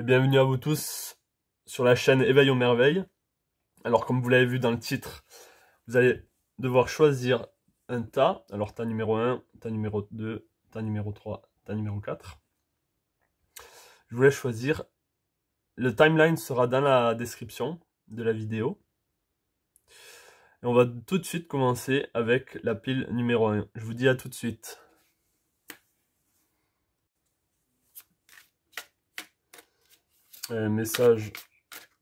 Bienvenue à vous tous sur la chaîne Éveil aux merveilles. Alors comme vous l'avez vu dans le titre, vous allez devoir choisir un tas. Alors tas numéro 1, tas numéro 2, tas numéro 3, tas numéro 4. Je voulais choisir. Le timeline sera dans la description de la vidéo. Et on va tout de suite commencer avec la pile numéro 1. Je vous dis à tout de suite. Message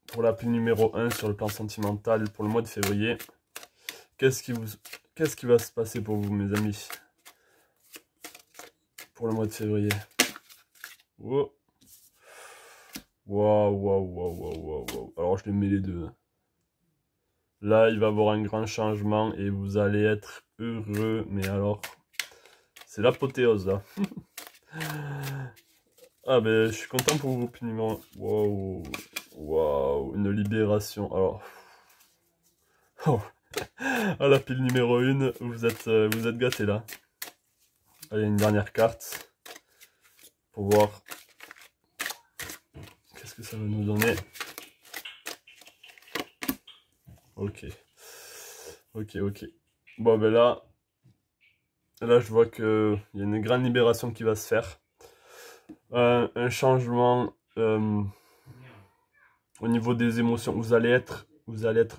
pour la pile numéro 1 sur le plan sentimental pour le mois de février. Qu'est-ce qui va se passer pour vous, mes amis, pour le mois de février? Wow. Waouh. Alors je les mets les deux. Là, il va y avoir un grand changement et vous allez être heureux. Mais alors, c'est l'apothéose là. Ah ben, je suis content pour vous, pile numéro 1. Waouh, une libération. Alors, oh. Ah, la pile numéro 1, vous êtes gâtés là. Allez, une dernière carte pour voir qu'est-ce que ça va nous donner. Ok. Bon ben là je vois que il y a une grande libération qui va se faire. Un changement au niveau des émotions. Vous allez être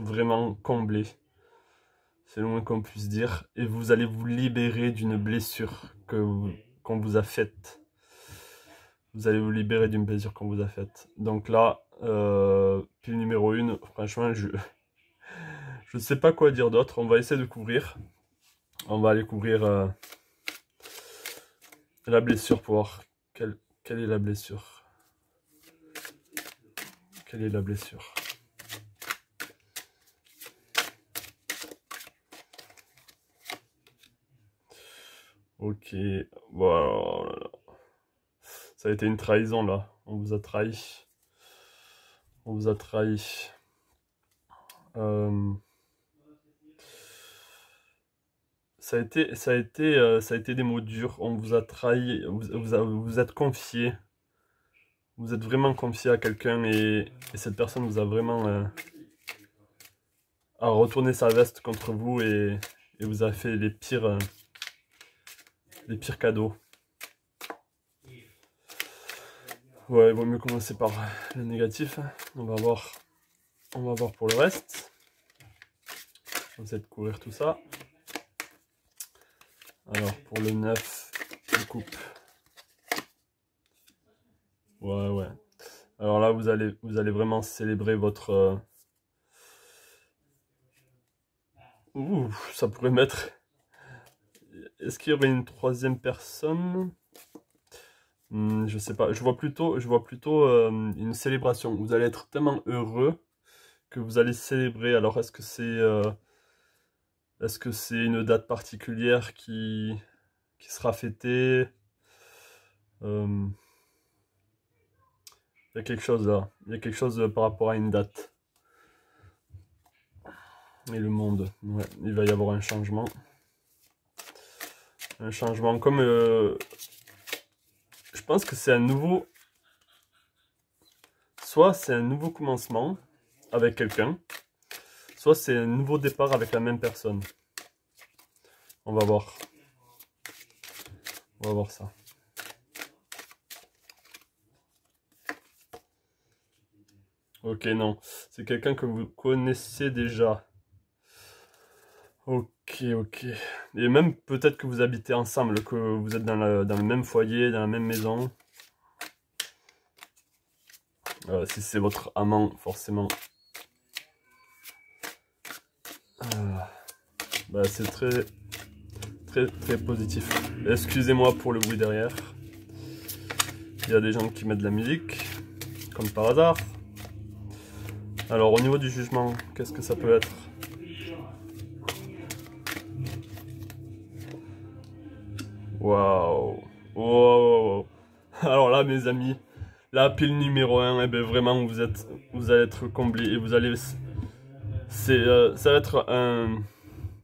vraiment comblé. C'est le moins qu'on puisse dire. Et vous allez vous libérer d'une blessure qu'on vous a faite. Vous allez vous libérer d'une blessure qu'on vous a faite. Donc là, pile numéro 1, franchement, je sais pas quoi dire d'autre. On va essayer de couvrir. On va aller couvrir la blessure pour voir quelle est la blessure. Quelle est la blessure? Ok, voilà. Ça a été une trahison là. On vous a trahi. On vous a trahi. Ça a été des mots durs. On vous a trahi. Vous êtes confié. Vous êtes vraiment confié à quelqu'un et cette personne vous a vraiment a retourné sa veste contre vous et vous a fait les pires cadeaux. Ouais, il vaut mieux commencer par le négatif. On va voir pour le reste. On va essayer de couvrir tout ça. Alors, pour le 9, je coupe. Ouais. Alors là, vous allez vraiment célébrer votre... Ouh, ça pourrait mettre... Est-ce qu'il y aurait une troisième personne? Je sais pas. Je vois plutôt une célébration. Vous allez être tellement heureux que vous allez célébrer. Alors, est-ce que c'est une date particulière qui sera fêtée? Il y a quelque chose là. Il y a quelque chose par rapport à une date. Et le monde. Ouais, il va y avoir un changement. Un changement comme... je pense que c'est un nouveau... Soit c'est un nouveau commencement avec quelqu'un. Soit c'est un nouveau départ avec la même personne. On va voir. On va voir ça. Ok, non. C'est quelqu'un que vous connaissez déjà. Ok. Et même peut-être que vous habitez ensemble, que vous êtes dans le même foyer, dans la même maison. Si c'est votre amant, forcément. Bah, c'est très positif. Excusez-moi pour le bruit derrière. Il y a des gens qui mettent de la musique, comme par hasard. Alors au niveau du jugement, qu'est-ce que ça peut être? Waouh. Alors là, mes amis, la pile numéro 1, eh ben vraiment vous allez être comblés et vous allez... ça va être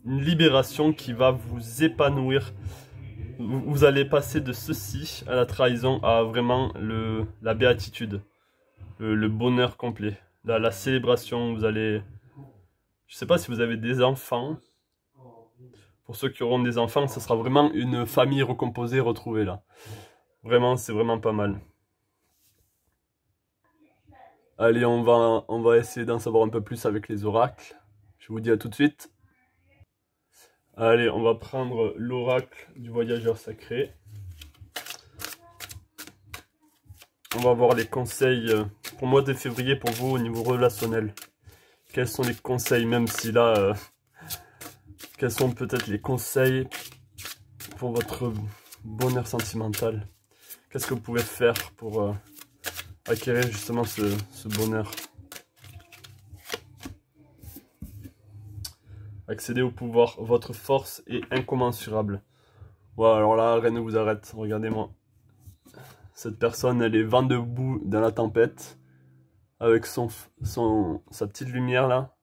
une libération qui va vous épanouir. Vous allez passer de ceci à la trahison à vraiment la béatitude. le bonheur complet. La célébration, vous allez... Je sais pas si vous avez des enfants. Pour ceux qui auront des enfants, ce sera vraiment une famille recomposée, retrouvée là. Vraiment, c'est vraiment pas mal. Allez, on va essayer d'en savoir un peu plus avec les oracles. Je vous dis à tout de suite. Allez, on va prendre l'oracle du voyageur sacré. On va voir les conseils pour le mois de février pour vous au niveau relationnel. Quels sont les conseils, même si là... quels sont peut-être les conseils pour votre bonheur sentimental? Qu'est-ce que vous pouvez faire pour acquérir justement ce bonheur? Accéder au pouvoir. Votre force est incommensurable. Ouais, alors là, rien ne vous arrête. Regardez-moi. Cette personne, elle est vent debout dans la tempête. Avec sa petite lumière là.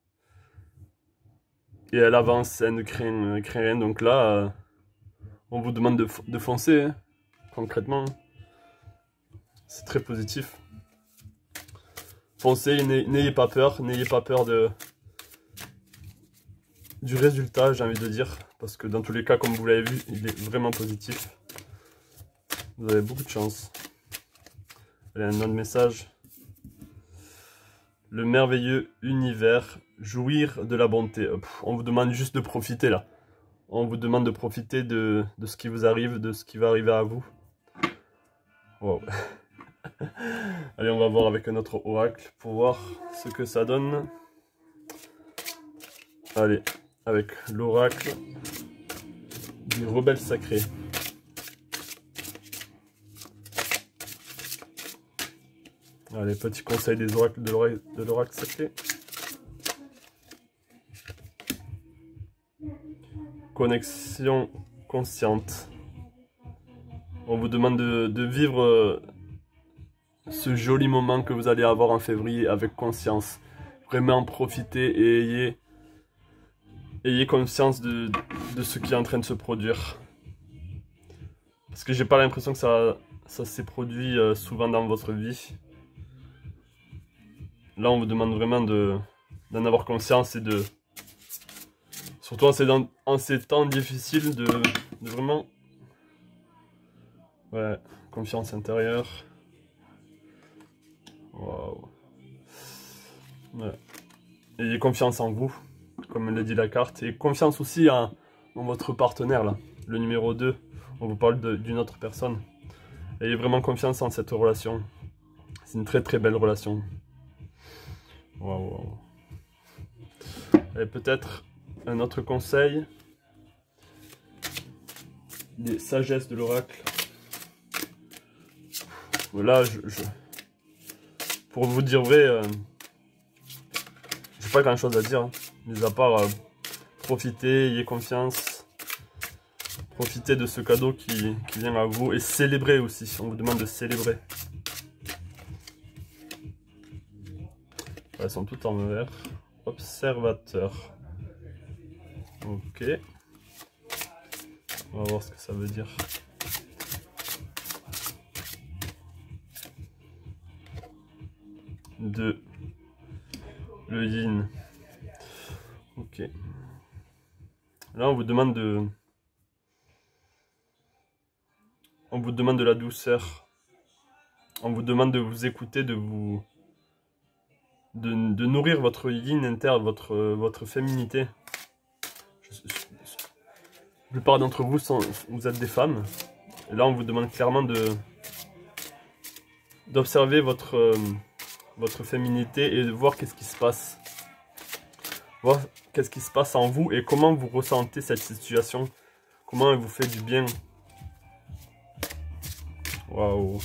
Et elle avance, elle ne craint rien. Donc là, on vous demande de foncer, hein, concrètement. C'est très positif. Foncez, n'ayez pas peur. N'ayez pas peur du résultat, j'ai envie de dire. Parce que dans tous les cas, comme vous l'avez vu, il est vraiment positif. Vous avez beaucoup de chance. Allez, un autre message. Le merveilleux univers, jouir de la bonté. On vous demande juste de profiter là. On vous demande de profiter de ce qui vous arrive, de ce qui va arriver à vous. Wow. Allez, on va voir avec un autre oracle pour voir ce que ça donne. Allez, avec l'oracle du rebelle sacré. Allez, petit conseil des oracles de l'oracle sacré. Connexion consciente. On vous demande de vivre ce joli moment que vous allez avoir en février avec conscience. Vraiment profitez et ayez conscience de ce qui est en train de se produire. Parce que j'ai pas l'impression que ça s'est produit souvent dans votre vie. Là, on vous demande vraiment d'en avoir conscience et de... Surtout en ces temps difficiles, de vraiment... Ouais, confiance intérieure. Waouh. Ouais. Ayez confiance en vous, comme le dit la carte. Et confiance aussi en votre partenaire, là. Le numéro 2. On vous parle d'une autre personne. Ayez vraiment confiance en cette relation. C'est une très très belle relation. Waouh. Et peut-être un autre conseil. Des sagesses de l'oracle. Là, pour vous dire vrai, j'ai pas grand chose à dire. Hein. Mis à part profiter, ayez confiance. Profitez de ce cadeau qui vient à vous. Et célébrez aussi. On vous demande de célébrer. Elles sont toutes en vert. Observateur. Ok. On va voir ce que ça veut dire. Le yin. Ok. Là, on vous demande de la douceur. On vous demande de vous écouter, de nourrir votre yin interne, votre féminité. La plupart d'entre vous, vous êtes des femmes. Et là, on vous demande clairement d'observer votre féminité et de voir qu'est-ce qui se passe. Voir qu'est-ce qui se passe en vous et comment vous ressentez cette situation. Comment elle vous fait du bien. Waouh.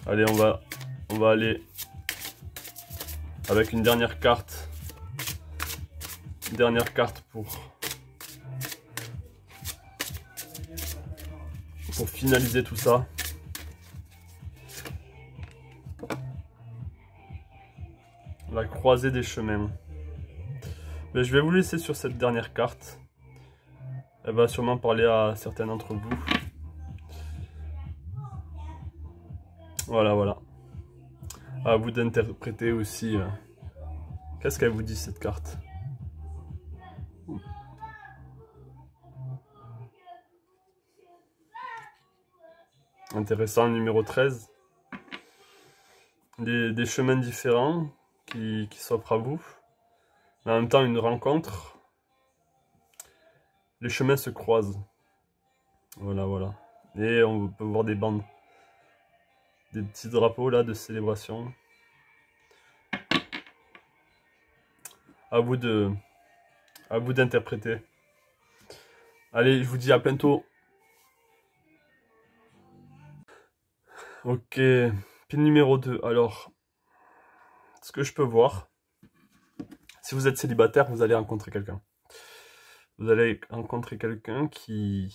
Allez, on va aller avec une dernière carte. Une dernière carte pour finaliser tout ça. La croisée des chemins. Mais je vais vous laisser sur cette dernière carte. Elle va sûrement parler à certains d'entre vous. Voilà, voilà. À vous d'interpréter aussi. Qu'est-ce qu'elle vous dit cette carte? Intéressant, numéro 13. Des chemins différents qui s'offrent à vous. Mais en même temps, une rencontre. Les chemins se croisent. Voilà, voilà. Et on peut voir des bandes. Des petits drapeaux là de célébration. À vous d'interpréter. Allez, je vous dis à bientôt. Ok, pile numéro 2. Alors, ce que je peux voir, si vous êtes célibataire, vous allez rencontrer quelqu'un. Vous allez rencontrer quelqu'un qui...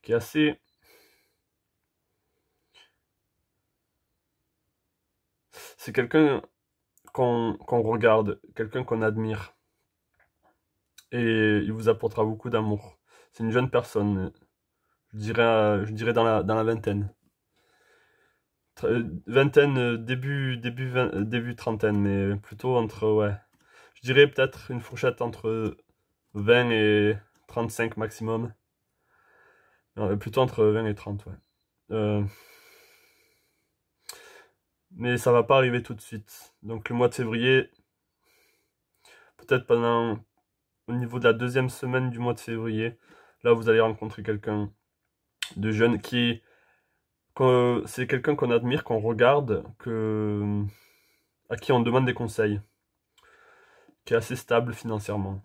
qui est assez... C'est quelqu'un qu'on regarde, quelqu'un qu'on admire. Et il vous apportera beaucoup d'amour. C'est une jeune personne, je dirais dans la vingtaine. Vingtaine, début trentaine, mais plutôt entre, ouais. Je dirais peut-être une fourchette entre 20 et 35 maximum. Non, plutôt entre 20 et 30, ouais. Mais ça va pas arriver tout de suite. Donc le mois de février, peut-être au niveau de la deuxième semaine du mois de février, là vous allez rencontrer quelqu'un de jeune c'est quelqu'un qu'on admire, qu'on regarde, à qui on demande des conseils, qui est assez stable financièrement.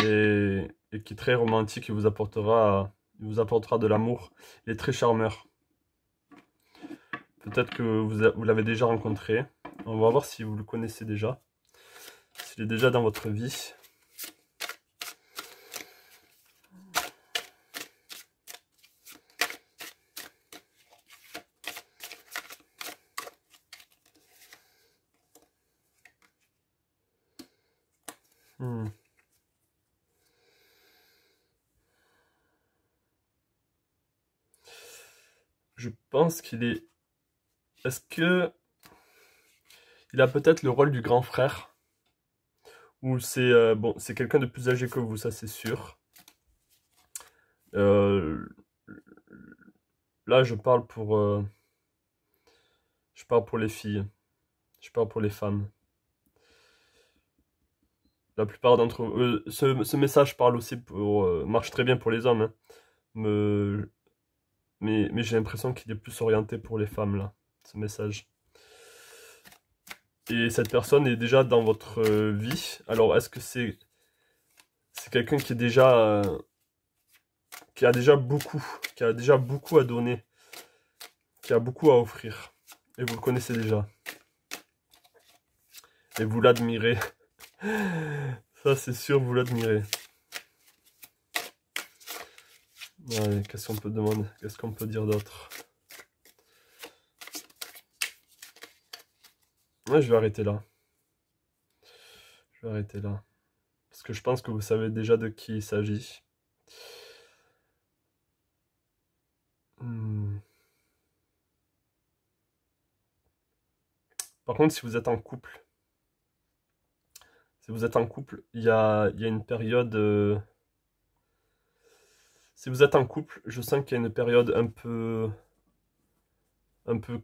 Et qui est très romantique, il vous apportera de l'amour. Il est très charmeur. Peut-être que vous l'avez déjà rencontré. On va voir si vous le connaissez déjà. S'il est déjà dans votre vie. Je pense qu'il est... Est-ce que... Il a peut-être le rôle du grand frère? Ou c'est bon, c'est quelqu'un de plus âgé que vous, ça c'est sûr. Euh, Là, je parle pour les filles. Je parle pour les femmes. La plupart d'entre eux... ce message parle aussi marche très bien pour les hommes. Hein. Me- mais j'ai l'impression qu'il est plus orienté pour les femmes, là, ce message. Et cette personne est déjà dans votre vie. Alors, est-ce que c'est quelqu'un qui est qui a déjà beaucoup à donner, qui a beaucoup à offrir, et vous le connaissez déjà, et vous l'admirez. Ça, c'est sûr, vous l'admirez. Allez, qu'est-ce qu'on peut demander? Qu'est-ce qu'on peut dire d'autre? Ouais, je vais arrêter là. Je vais arrêter là. Parce que je pense que vous savez déjà de qui il s'agit. Par contre, si vous êtes en couple, il y a une période... Si vous êtes en couple, je sens qu'il y a une période un peu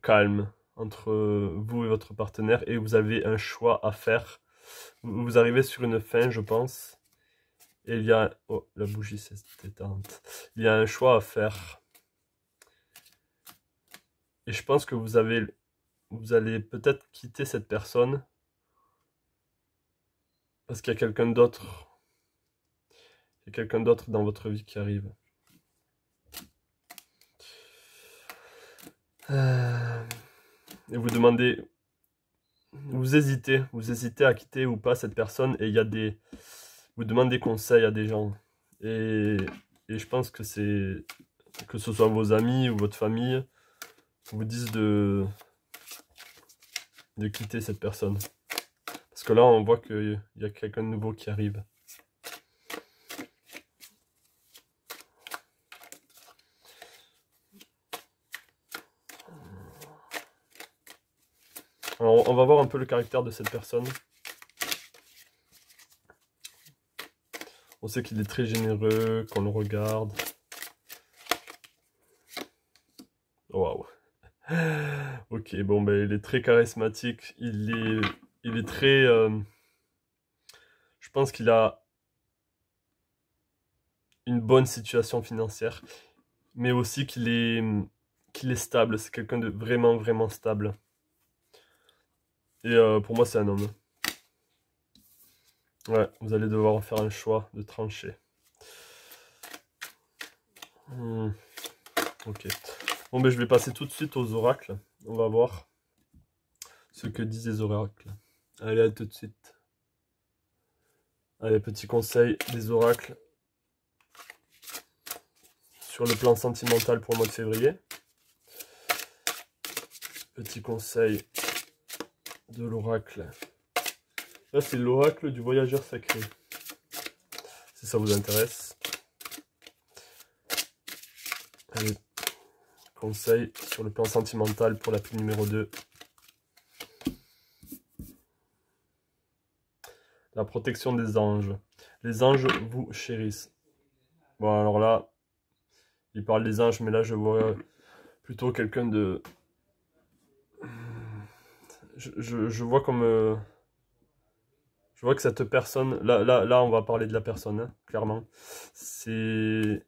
calme entre vous et votre partenaire et vous avez un choix à faire. Vous arrivez sur une fin, je pense. Et il y a... Oh, la bougie s'est éteinte. Il y a un choix à faire. Et je pense que vous allez peut-être quitter cette personne parce qu'il y a quelqu'un d'autre. Il y a quelqu'un d'autre dans votre vie qui arrive. Et vous demandez... vous hésitez à quitter ou pas cette personne et il y a vous demandez des conseils à des gens et je pense que que ce soit vos amis ou votre famille vous disent de quitter cette personne parce que là, on voit qu'il y a quelqu'un de nouveau qui arrive. Alors, on va voir un peu le caractère de cette personne. On sait qu'il est très généreux, qu'on le regarde. Waouh. Ok, bon, ben, il est très charismatique. Il est très... je pense qu'il a une bonne situation financière. Mais aussi qu'il est stable. C'est quelqu'un de vraiment, vraiment stable. Et pour moi, c'est un homme. Ouais, vous allez devoir faire un choix de trancher. Ok. Bon, ben je vais passer tout de suite aux oracles. On va voir ce que disent les oracles. Allez, à tout de suite. Allez, petit conseil des oracles sur le plan sentimental pour le mois de février. Petit conseil de l'oracle. Là, c'est l'oracle du voyageur sacré. Si ça vous intéresse. Allez, conseil sur le plan sentimental pour la pile numéro 2. La protection des anges. Les anges vous chérissent. Bon, alors là, il parle des anges, mais là, je vois plutôt quelqu'un de... Je vois comme... je vois que cette personne... Là, on va parler de la personne, hein, clairement. C'est...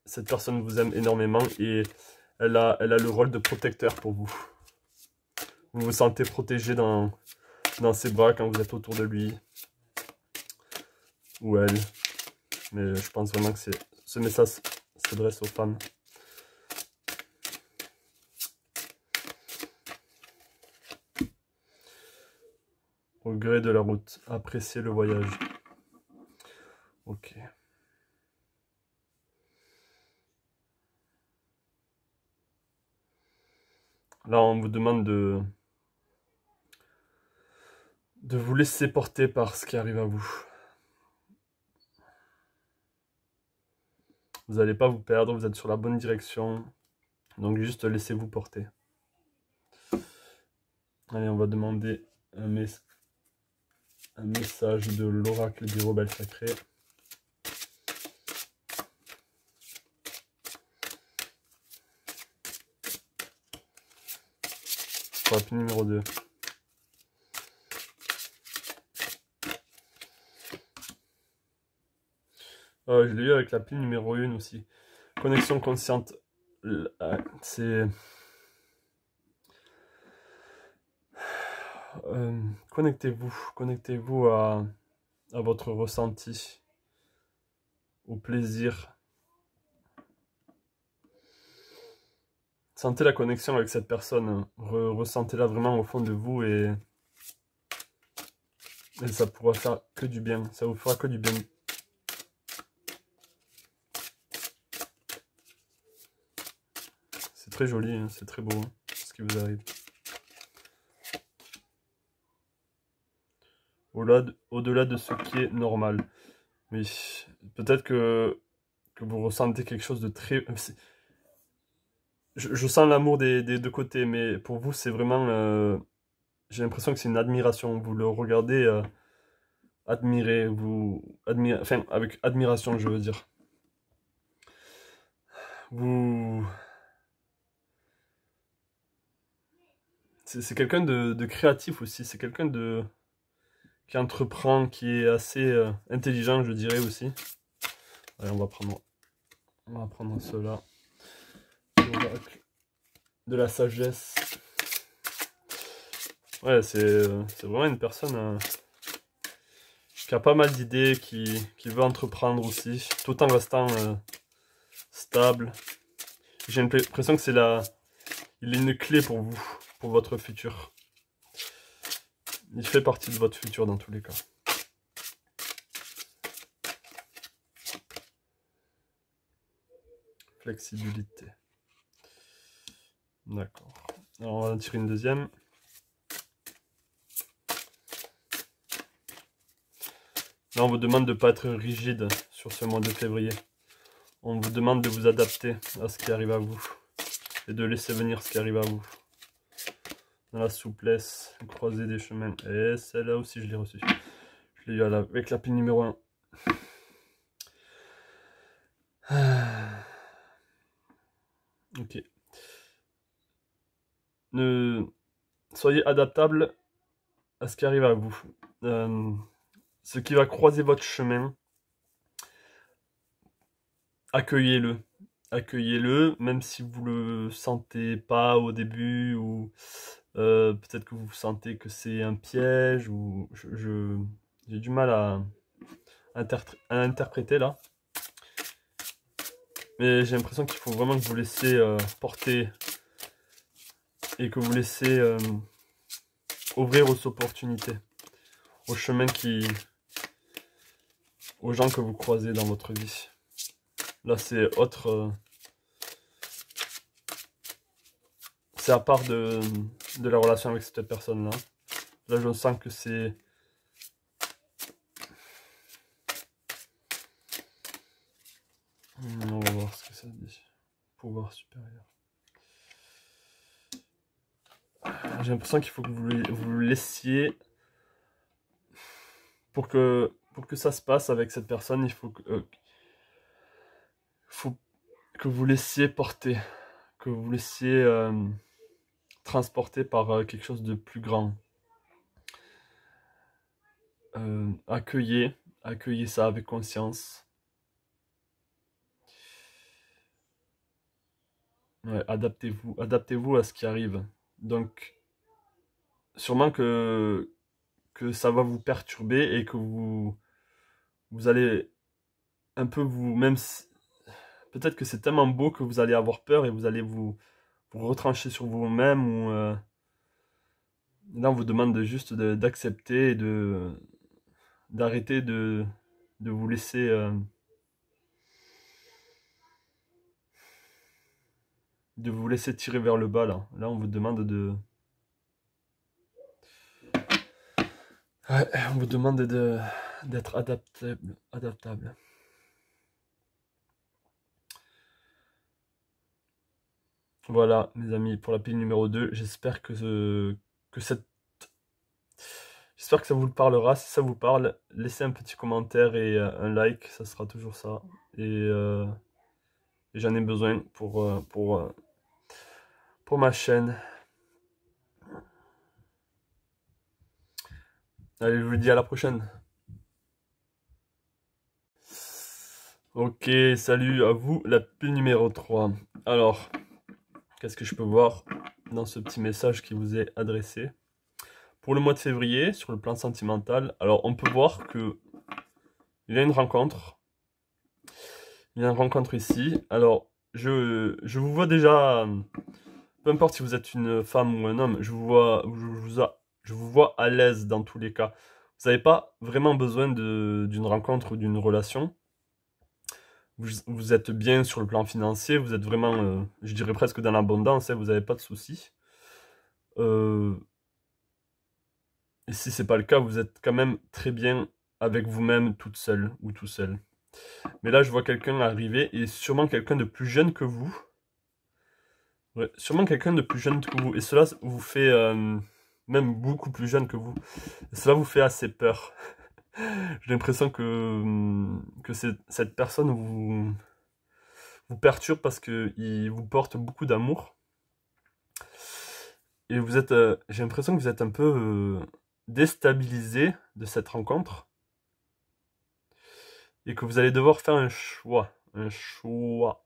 cette personne vous aime énormément et elle a le rôle de protecteur pour vous. Vous vous sentez protégé dans ses bras quand vous êtes autour de lui. Ou elle. Mais je pense vraiment que ce message s'adresse aux femmes. Au gré de la route, appréciez le voyage. Ok. Là, on vous demande de vous laisser porter par ce qui arrive à vous. Vous n'allez pas vous perdre, vous êtes sur la bonne direction. Donc juste laissez-vous porter. Allez, on va demander un message de l'oracle des rebelles sacrés. Pour la pile numéro 2. Je l'ai eu avec la pile numéro 1 aussi. Connexion consciente. C'est... connectez-vous à votre ressenti, au plaisir. Sentez la connexion avec cette personne. Ressentez-la vraiment au fond de vous et ça pourra faire que du bien. Ça vous fera que du bien. C'est très joli, hein, c'est très beau, hein, ce qui vous arrive. Au-delà de ce qui est normal. Oui, peut-être que vous ressentez quelque chose de très... Je sens l'amour des deux côtés, mais pour vous, c'est vraiment... j'ai l'impression que c'est une admiration. Vous le regardez, admirez, enfin, avec admiration, je veux dire. C'est quelqu'un de créatif aussi. C'est quelqu'un qui entreprend, qui est assez intelligent, je dirais aussi. Allez, on va prendre cela. L'oracle de la sagesse. Ouais, c'est vraiment une personne qui a pas mal d'idées, qui veut entreprendre aussi, tout en restant stable. J'ai l'impression que il est une clé pour vous, pour votre futur. Il fait partie de votre futur dans tous les cas. Flexibilité. D'accord. Alors on va en tirer une deuxième. Là, on vous demande de ne pas être rigide sur ce mois de février. On vous demande de vous adapter à ce qui arrive à vous. Et de laisser venir ce qui arrive à vous. Dans la souplesse, croiser des chemins. Et celle-là aussi, je l'ai reçue. Je l'ai eu avec la pile numéro 1. Ok. Soyez adaptable à ce qui arrive à vous. Ce qui va croiser votre chemin, accueillez-le. Accueillez-le, même si vous le sentez pas au début, ou peut-être que vous sentez que c'est un piège, ou j'ai du mal à interpréter là. Mais j'ai l'impression qu'il faut vraiment que vous laissiez porter et que vous laissez ouvrir aux opportunités, aux chemins aux gens que vous croisez dans votre vie. Là, c'est autre. C'est à part de la relation avec cette personne-là. Là, je sens que c'est. On va voir ce que ça dit. Pouvoir supérieur. J'ai l'impression qu'il faut que vous le laissiez. Pour que ça se passe avec cette personne, il faut que vous laissiez porter. Que vous laissiez transporter par quelque chose de plus grand. Accueillez ça avec conscience. Ouais, adaptez-vous à ce qui arrive. Donc, sûrement que ça va vous perturber et que vous allez un peu même peut-être que c'est tellement beau que vous allez avoir peur et vous allez vous retrancher sur vous-même, ou là on vous demande juste d'accepter et d'arrêter de vous laisser tirer vers le bas. Là on vous demande on vous demande d'être adaptable. Voilà, mes amis, pour la pile numéro 2, j'espère que j'espère que ça vous parlera. Si ça vous parle, laissez un petit commentaire et un like, ça sera toujours ça. Et j'en ai besoin pour ma chaîne. Allez, je vous dis à la prochaine. Ok, salut à vous, la pile numéro 3. Alors, qu'est-ce que je peux voir dans ce petit message qui vous est adressé? Pour le mois de février, sur le plan sentimental, alors on peut voir que il y a une rencontre. Il y a une rencontre ici. Alors, je vous vois déjà, peu importe si vous êtes une femme ou un homme, je vous vois à l'aise dans tous les cas. Vous n'avez pas vraiment besoin d'une rencontre ou d'une relation. Vous êtes bien sur le plan financier, vous êtes vraiment, je dirais presque dans l'abondance, hein, vous n'avez pas de soucis. Et si c'est pas le cas, vous êtes quand même très bien avec vous-même, toute seule ou tout seul. Mais là, je vois quelqu'un arriver, et sûrement quelqu'un de plus jeune que vous. Ouais, sûrement quelqu'un de plus jeune que vous. Et cela vous fait, même beaucoup plus jeune que vous. Et cela vous fait assez peur. J'ai l'impression que cette personne vous perturbe parce qu'il vous porte beaucoup d'amour. Et j'ai l'impression que vous êtes un peu déstabilisé de cette rencontre. Et que vous allez devoir faire un choix. Un choix.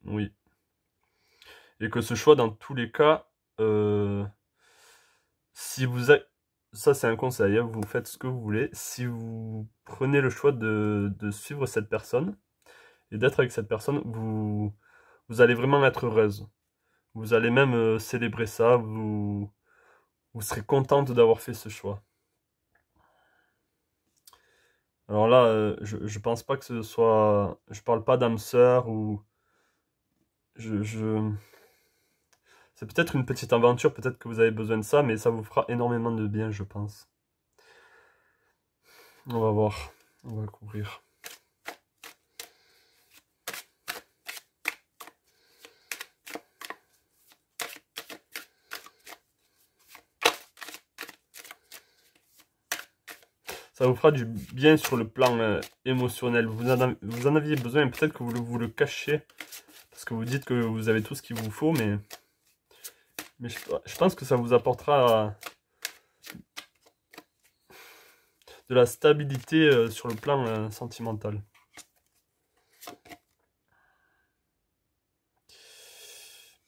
Oui. Et que ce choix, dans tous les cas, si vous avez... Ça, c'est un conseil, hein, vous faites ce que vous voulez. Si vous prenez le choix de suivre cette personne et d'être avec cette personne, vous allez vraiment être heureuse. Vous allez même célébrer ça. Vous serez contente d'avoir fait ce choix. Alors là, je pense pas que ce soit... Je parle pas d'âme sœur ou... C'est peut-être une petite aventure, peut-être que vous avez besoin de ça, mais ça vous fera énormément de bien, je pense. On va voir. On va couvrir. Ça vous fera du bien sur le plan émotionnel. Vous en aviez besoin, peut-être que vous le cachez. Parce que vous dites que vous avez tout ce qu'il vous faut, mais je pense que ça vous apportera de la stabilité sur le plan sentimental.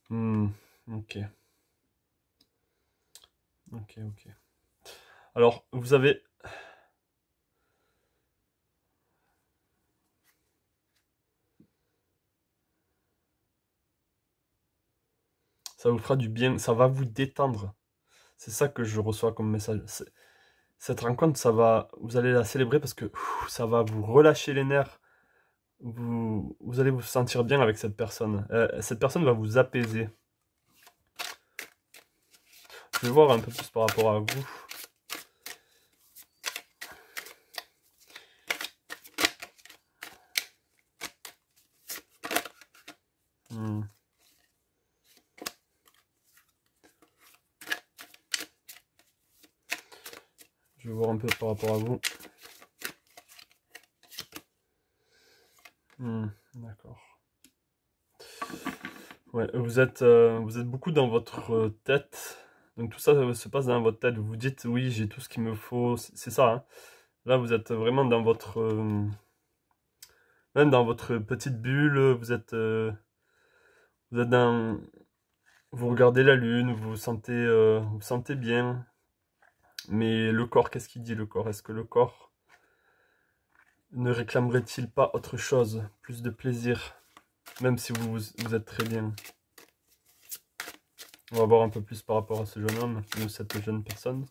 Ok. Ok. Alors, vous avez... Ça vous fera du bien, ça va vous détendre. C'est ça que je reçois comme message. Cette rencontre, vous allez la célébrer parce que ça va vous relâcher les nerfs. Vous allez vous sentir bien avec cette personne. Cette personne va vous apaiser. Je vais voir un peu plus par rapport à vous. Je vais voir un peu par rapport à vous. D'accord. Ouais, vous êtes beaucoup dans votre tête. Donc tout ça se passe dans votre tête. Vous vous dites, oui, j'ai tout ce qu'il me faut. C'est ça, hein. Là, vous êtes vraiment dans votre... même dans votre petite bulle. Vous êtes dans... Vous regardez la lune, vous vous sentez bien. Mais le corps, qu'est-ce qu'il dit, le corps? Est-ce que le corps ne réclamerait-il pas autre chose? Plus de plaisir? Même si vous êtes très bien. On va voir un peu plus par rapport à ce jeune homme, ou cette jeune personne.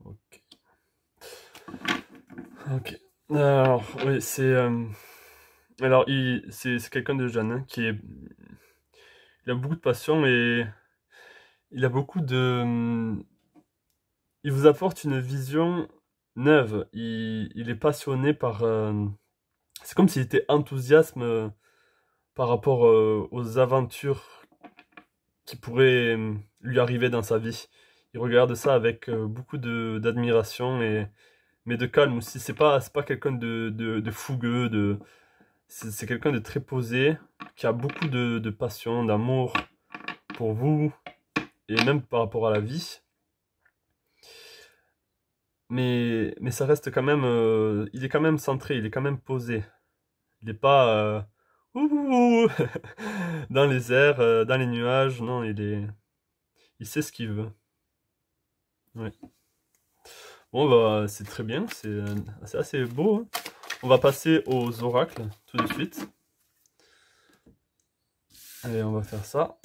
Ok. Ok. Alors, oui, c'est... alors, c'est quelqu'un de jeune, hein, il a beaucoup de passion et il a beaucoup de... Il vous apporte une vision neuve. Il est passionné par... c'est comme s'il était enthousiaste par rapport aux aventures qui pourraient lui arriver dans sa vie. Il regarde ça avec beaucoup d'admiration mais de calme aussi. C'est pas quelqu'un de fougueux, c'est quelqu'un de très posé, qui a beaucoup de passion, d'amour pour vous et même par rapport à la vie. Mais ça reste quand même, il est quand même centré, il est quand même posé. Il n'est pas ouh, dans les airs, dans les nuages. Non, il sait ce qu'il veut. Ouais. Bon, bah, c'est très bien, c'est assez beau, hein. On va passer aux oracles tout de suite. Allez, on va faire ça.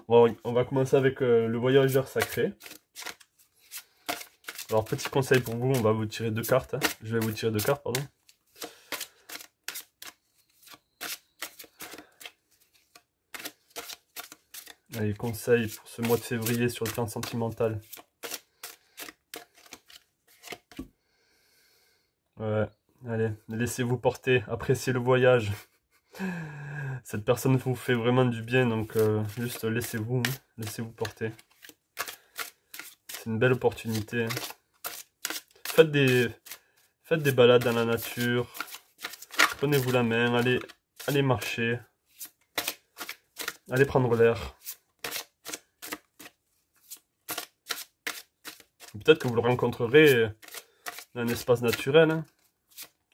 Bon, on va commencer avec le voyageur sacré. Alors, petit conseil pour vous, on va vous tirer 2 cartes. Hein. Je vais vous tirer 2 cartes, pardon. Allez, conseil pour ce mois de février sur le plan sentimental. Ouais, allez, laissez-vous porter, appréciez le voyage. Cette personne vous fait vraiment du bien, donc juste laissez-vous porter. C'est une belle opportunité. Hein. Faites des balades dans la nature. Prenez-vous la main, allez marcher. Allez prendre l'air. Peut-être que vous le rencontrerez dans un espace naturel. Hein.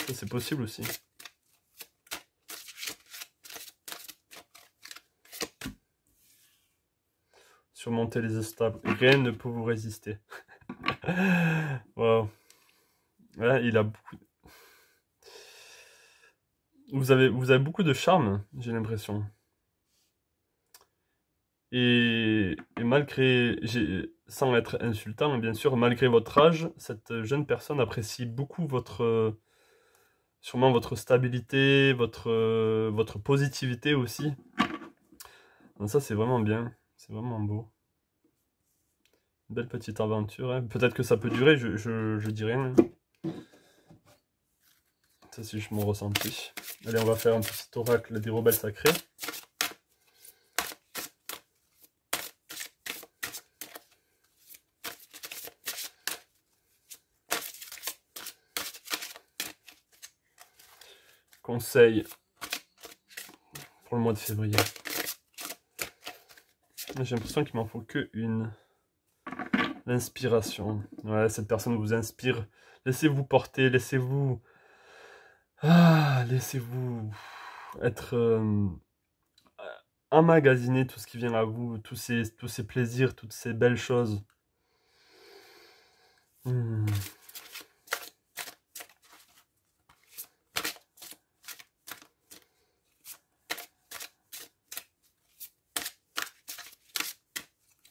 Ça, c'est possible aussi. Surmonter les obstacles. Rien ne peut vous résister. Wow. Ouais, il a beaucoup... Vous avez beaucoup de charme, j'ai l'impression. Et malgré, sans être insultant, bien sûr, malgré votre âge, cette jeune personne apprécie beaucoup sûrement votre stabilité, votre positivité aussi. Donc ça, c'est vraiment bien, c'est vraiment beau. Une belle petite aventure, hein. Peut-être que ça peut durer, je dis rien, hein. Ça, c'est juste mon ressenti. Allez, on va faire un petit oracle des rebelles sacrés. Conseil pour le mois de février. J'ai l'impression qu'il m'en faut que une. L'inspiration. Ouais, cette personne vous inspire. Laissez-vous porter, laissez-vous... Ah, laissez-vous être... emmagasiner tout ce qui vient à vous, tous ces plaisirs, toutes ces belles choses.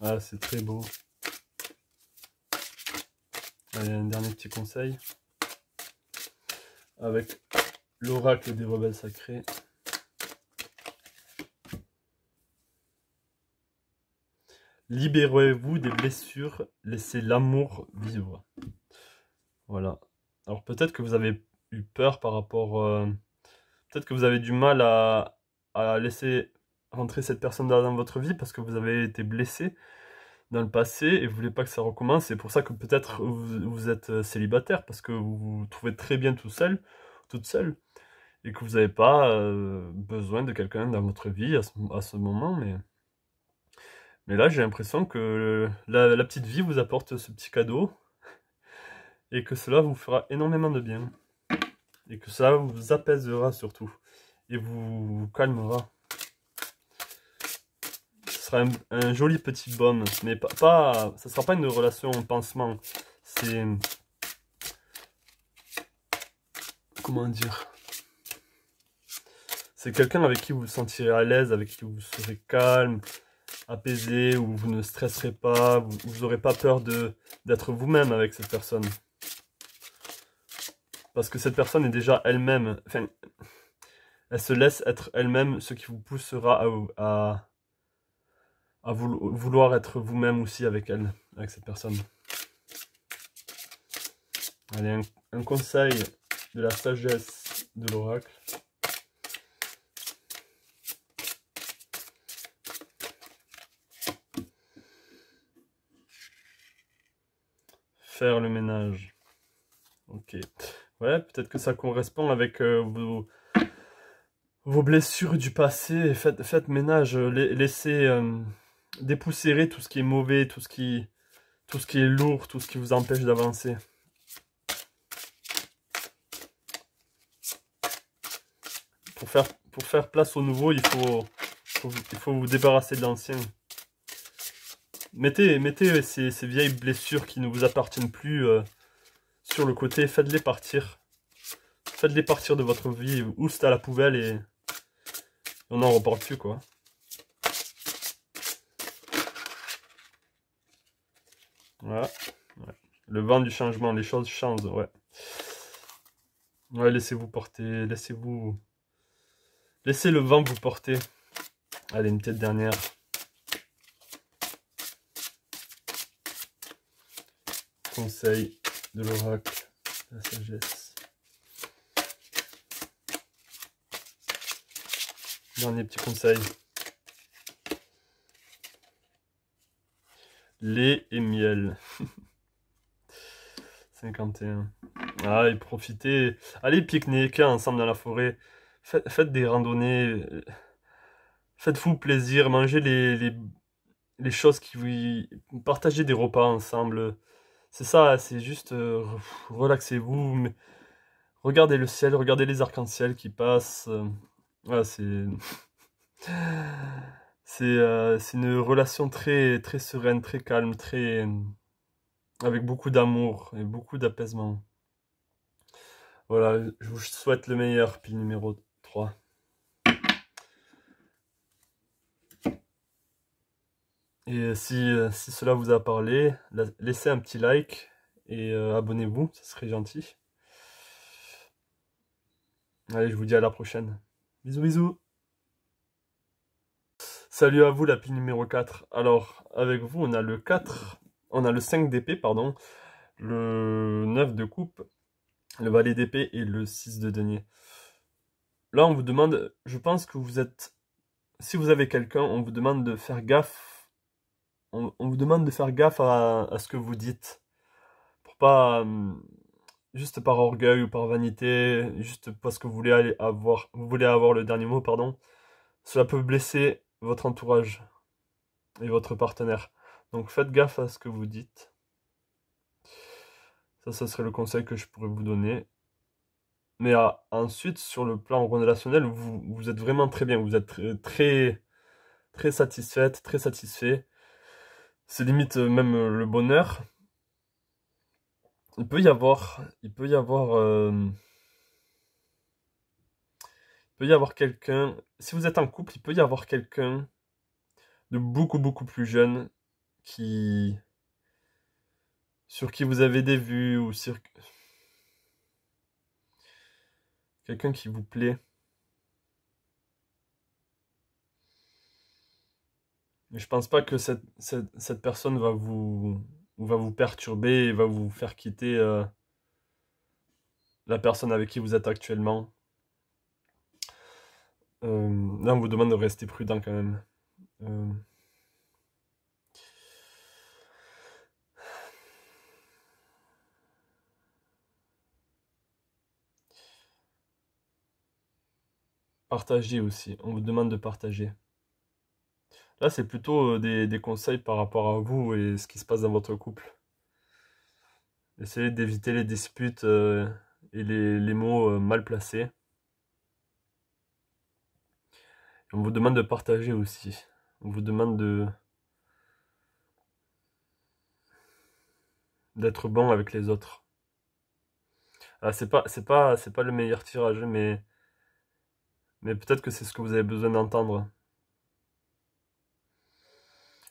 Ah, c'est très beau. Allez, un dernier petit conseil. Avec l'oracle des rebelles sacrés. Libérez-vous des blessures, laissez l'amour vivre. Voilà. Alors peut-être que vous avez eu peur par rapport... peut-être que vous avez du mal à laisser rentrer cette personne dans votre vie parce que vous avez été blessé dans le passé et vous voulez pas que ça recommence. C'est pour ça que peut-être vous êtes célibataire parce que vous vous trouvez très bien tout seul, toute seule, et que vous n'avez pas besoin de quelqu'un dans votre vie à ce moment. Mais là, j'ai l'impression que la petite vie vous apporte ce petit cadeau et que cela vous fera énormément de bien. Et que ça vous apaisera surtout et vous calmera. Ce sera un joli petit baume, mais ça sera pas une relation pansement. C'est... Comment dire? C'est quelqu'un avec qui vous vous sentirez à l'aise, avec qui vous serez calme, apaisé, où vous ne stresserez pas, vous n'aurez pas peur d'être vous-même avec cette personne. Parce que cette personne est déjà elle-même, enfin, elle se laisse être elle-même, ce qui vous poussera à vouloir être vous-même aussi avec elle, avec cette personne. Allez, un conseil de la sagesse de l'oracle. Faire le ménage. Ok. Ouais, peut-être que ça correspond avec vos blessures du passé. Faites ménage, laissez dépoussiérer tout ce qui est mauvais, tout ce qui est lourd, tout ce qui vous empêche d'avancer. Pour faire place au nouveau, il faut vous débarrasser de l'ancien. Mettez ces vieilles blessures qui ne vous appartiennent plus sur le côté, faites-les partir. Faites-les partir de votre vie, ou c'est à la poubelle et on n'en reparle plus, quoi. Voilà. Ouais. Le vent du changement, les choses changent, ouais. Ouais, laissez-vous porter, laissez le vent vous porter. Allez, une petite dernière. Conseil de l'oracle, la sagesse. Dernier petit conseil. Lait et miel. 51. Ah, et profitez. Allez pique-niquer ensemble dans la forêt. Faites des randonnées. Faites-vous plaisir. Mangez les choses qui vous... Partagez des repas ensemble. C'est ça, c'est juste... relaxez-vous. Regardez le ciel, regardez les arcs-en-ciel qui passent. Voilà, c'est... c'est une relation très, très sereine, très calme, très... avec beaucoup d'amour et beaucoup d'apaisement. Voilà, je vous souhaite le meilleur, pile numéro 3. Et si cela vous a parlé, laissez un petit like et abonnez-vous, ça serait gentil. Allez, je vous dis à la prochaine. Bisous, bisous. Salut à vous, la pile numéro 4. Alors, avec vous, on a le 4, on a le 5 d'épée, pardon, le 9 de coupe, le valet d'épée et le 6 de denier. Là, on vous demande, je pense que vous êtes, si vous avez quelqu'un, on vous demande de faire gaffe, on vous demande de faire gaffe à ce que vous dites, pour pas, juste par orgueil ou par vanité, juste parce que vous voulez avoir le dernier mot, pardon, cela peut blesser votre entourage et votre partenaire. Donc faites gaffe à ce que vous dites. Ça serait le conseil que je pourrais vous donner. Mais ensuite, sur le plan relationnel, vous êtes vraiment très bien. Vous êtes très satisfaite, très satisfait. C'est limite même le bonheur. Il peut y avoir quelqu'un. Si vous êtes en couple, il peut y avoir quelqu'un de beaucoup plus jeune qui sur qui vous avez des vues ou sur quelqu'un qui vous plaît. Mais je pense pas que cette personne va vous perturber et va vous faire quitter la personne avec qui vous êtes actuellement. Là, on vous demande de rester prudent quand même. Euh, Partagez aussi. On vous demande de partager. Là, c'est plutôt des conseils par rapport à vous et ce qui se passe dans votre couple. Essayez d'éviter les disputes et les mots mal placés. On vous demande de partager aussi. On vous demande d'être bon avec les autres. Ah, c'est pas le meilleur tirage, mais peut-être que c'est ce que vous avez besoin d'entendre.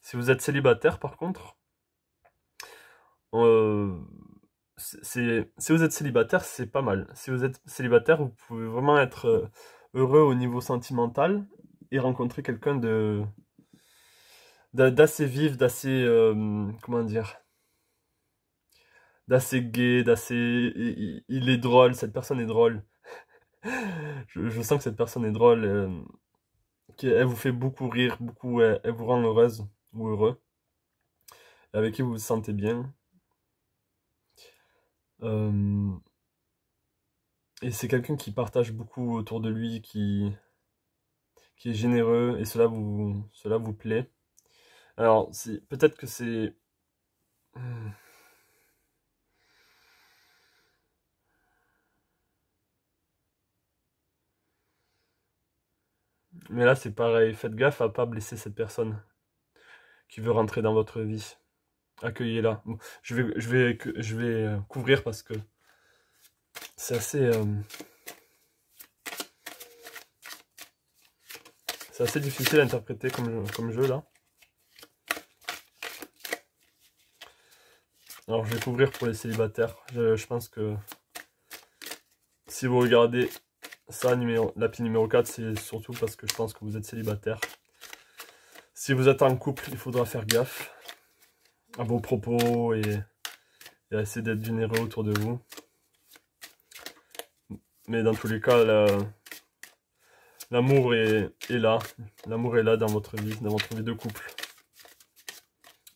Si vous êtes célibataire, par contre, euh, si vous êtes célibataire, c'est pas mal. Si vous êtes célibataire, vous pouvez vraiment être heureux au niveau sentimental et rencontrer quelqu'un d'assez vif, d'assez, comment dire, d'assez gai, il est drôle, cette personne est drôle. Je sens que cette personne est drôle, qu'elle vous fait beaucoup rire, elle vous rend heureuse ou heureux, avec qui vous vous sentez bien. Euh, et c'est quelqu'un qui partage beaucoup autour de lui, qui est généreux, et cela vous plaît. Alors, peut-être que c'est... Mais là, c'est pareil, faites gaffe à pas blesser cette personne qui veut rentrer dans votre vie. Accueillez-la. Bon, je vais couvrir parce que c'est c'est assez difficile à interpréter comme jeu là. Alors je vais couvrir pour les célibataires. Je pense que si vous regardez ça, la pile numéro 4, c'est surtout parce que je pense que vous êtes célibataire. Si vous êtes en couple, il faudra faire gaffe à vos propos et à essayer d'être généreux autour de vous. Mais dans tous les cas, l'amour est là. L'amour est là dans votre vie de couple.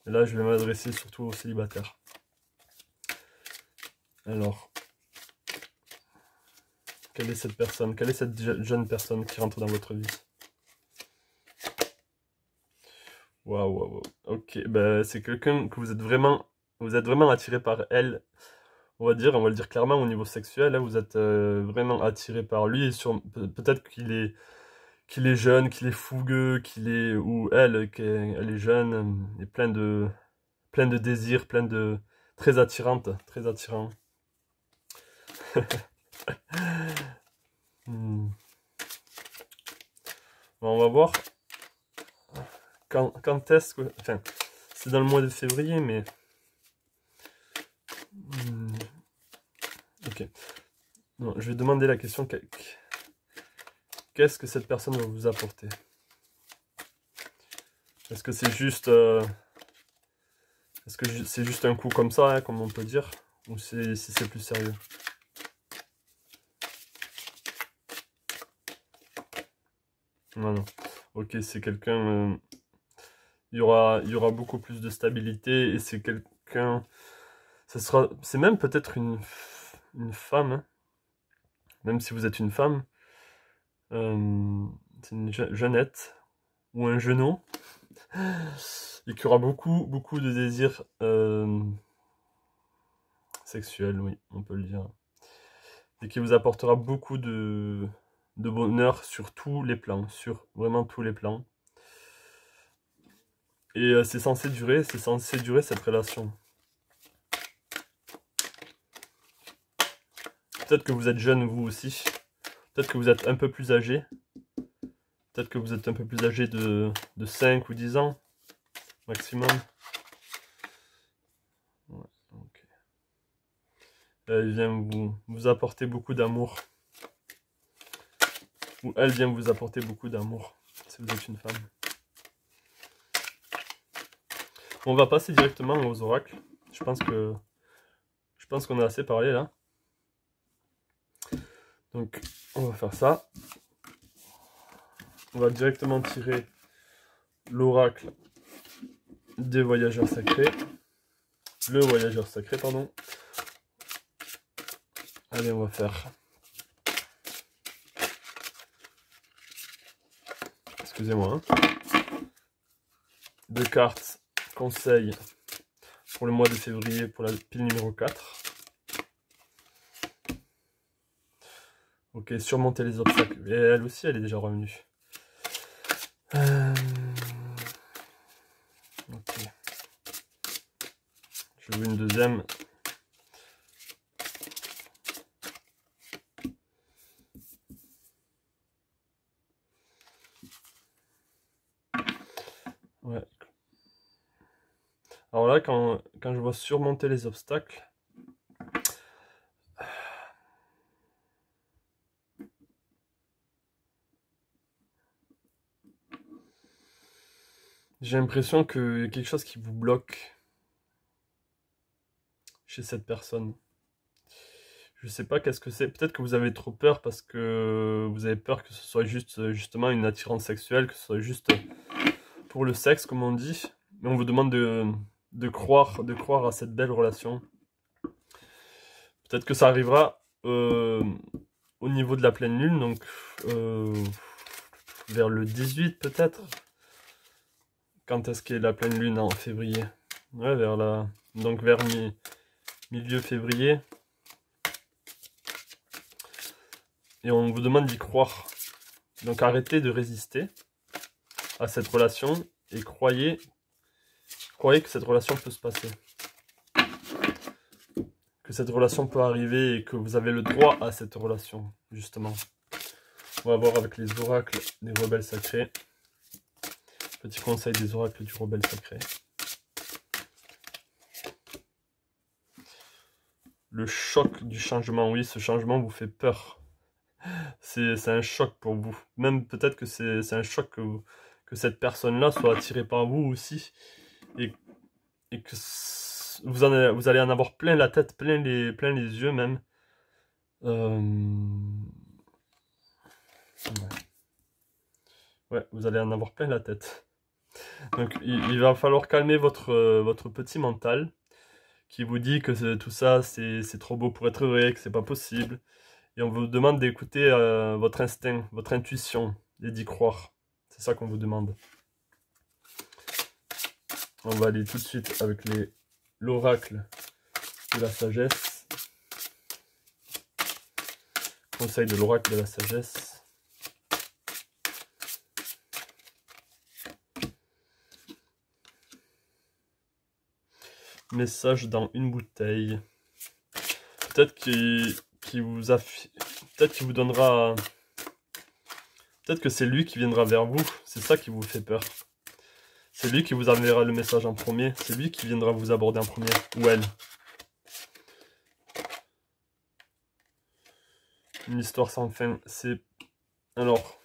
Et là, je vais m'adresser surtout aux célibataires. Alors, quelle est cette personne? Quelle est cette jeune personne qui rentre dans votre vie? Waouh. Ok, ben, c'est quelqu'un que vous êtes vraiment attiré par elle. On va le dire clairement au niveau sexuel. Là, vous êtes vraiment attiré par lui. Peut-être qu'il est jeune, qu'il est fougueux, ou qu'elle est jeune et plein de désirs, très attirante, très attirant. Hmm. Bon, on va voir quand est-ce que... Enfin, c'est dans le mois de février, mais... Ok. Non, je vais demander la question, qu'est-ce que cette personne va vous apporter? Est-ce que c'est juste... Est-ce que c'est juste un coup comme ça, hein, comme on peut dire? Ou si c'est plus sérieux? Non, non. Ok, c'est quelqu'un... il y aura beaucoup plus de stabilité et c'est quelqu'un... C'est même peut-être une femme, hein. Même si vous êtes une femme. C'est une jeunette ou un genou. Et qui aura beaucoup de désirs sexuels, oui, on peut le dire. Et qui vous apportera beaucoup de bonheur sur tous les plans, sur vraiment tous les plans. Et c'est censé durer cette relation. Peut-être que vous êtes jeune vous aussi. Peut-être que vous êtes un peu plus âgé. Peut-être que vous êtes un peu plus âgé de 5 ou 10 ans maximum. Ouais, okay. Elle vient vous apporter beaucoup d'amour. Ou elle vient vous apporter beaucoup d'amour, si vous êtes une femme. On va passer directement aux oracles. Je pense qu'on a assez parlé là. Donc, on va faire ça. On va directement tirer l'oracle des voyageurs sacrés. Le voyageur sacré, pardon. Allez, on va faire... Excusez-moi. Hein. 2 cartes conseils pour le mois de février pour la pile numéro 4. Ok, surmonter les obstacles. Et elle aussi, elle est déjà revenue. Ok. Je veux une deuxième. Ouais. Alors là, quand je vois surmonter les obstacles, j'ai l'impression qu'il y a quelque chose qui vous bloque chez cette personne. Je sais pas qu'est-ce que c'est. Peut-être que vous avez trop peur parce que vous avez peur que ce soit justement une attirance sexuelle, que ce soit juste pour le sexe, comme on dit. Mais on vous demande de croire à cette belle relation. Peut-être que ça arrivera au niveau de la pleine lune, donc vers le 18 peut-être. Quand est-ce qu'est la pleine lune en février? Ouais, donc vers milieu février. Et on vous demande d'y croire. Donc arrêtez de résister à cette relation et croyez que cette relation peut se passer. Que cette relation peut arriver et que vous avez le droit à cette relation, justement. On va voir avec les oracles des rebelles sacrés. Petit conseil des oracles du rebelle sacré. Le choc du changement, oui, ce changement vous fait peur. C'est un choc pour vous. Même peut-être que c'est un choc que cette personne-là soit attirée par vous aussi. Et que vous allez en avoir plein la tête, plein les yeux même. Ouais, vous allez en avoir plein la tête. Donc il va falloir calmer votre petit mental qui vous dit que tout ça c'est trop beau pour être vrai, que c'est pas possible. Et on vous demande d'écouter votre instinct, votre intuition et d'y croire. C'est ça qu'on vous demande. On va aller tout de suite avec l'oracle de la sagesse. Conseil de l'oracle de la sagesse. Message dans une bouteille. Peut-être qu'il vous donnera... Peut-être que c'est lui qui viendra vers vous. C'est ça qui vous fait peur. C'est lui qui vous enverra le message en premier. C'est lui qui viendra vous aborder en premier. Ou elle. Une histoire sans fin. C'est... Alors,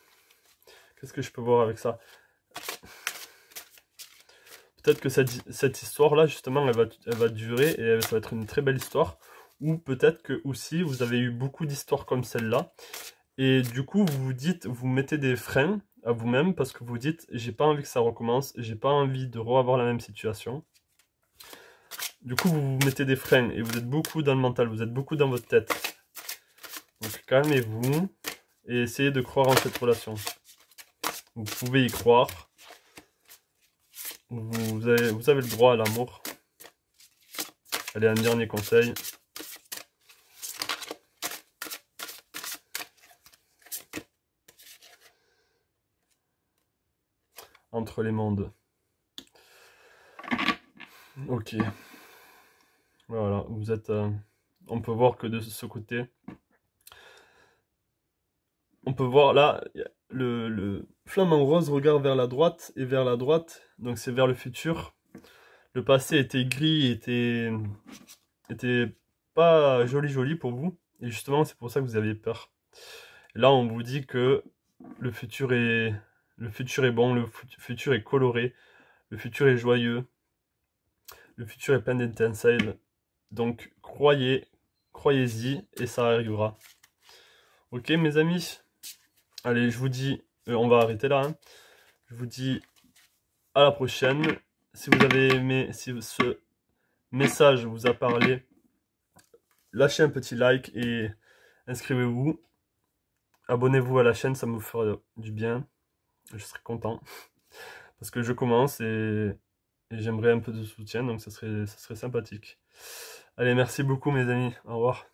qu'est-ce que je peux voir avec ça? Peut-être que cette histoire-là, justement, elle va durer et ça va être une très belle histoire. Ou peut-être que aussi, vous avez eu beaucoup d'histoires comme celle-là. Et du coup, vous vous dites, vous mettez des freins à vous-même parce que vous dites, j'ai pas envie que ça recommence, j'ai pas envie de revoir la même situation. Du coup, vous vous mettez des freins et vous êtes beaucoup dans le mental, vous êtes beaucoup dans votre tête. Donc calmez-vous et essayez de croire en cette relation. Vous pouvez y croire. Vous avez le droit à l'amour. Allez, un dernier conseil. Entre les mondes. Ok. Voilà, vous êtes... on peut voir que de ce côté... On peut voir là, le flamant rose regarde vers la droite et vers la droite, donc c'est vers le futur. Le passé était gris, était pas joli pour vous, et justement c'est pour ça que vous aviez peur. Et là on vous dit que le futur est bon, le futur est coloré, le futur est joyeux, le futur est plein d'étincelles. Donc croyez-y et ça arrivera. Ok mes amis? Allez, je vous dis, on va arrêter là. Hein. Je vous dis à la prochaine. Si vous avez aimé, si ce message vous a parlé, lâchez un petit like et inscrivez-vous. Abonnez-vous à la chaîne, ça me fera du bien. Je serai content. Parce que je commence et j'aimerais un peu de soutien, donc ça serait sympathique. Allez, merci beaucoup mes amis. Au revoir.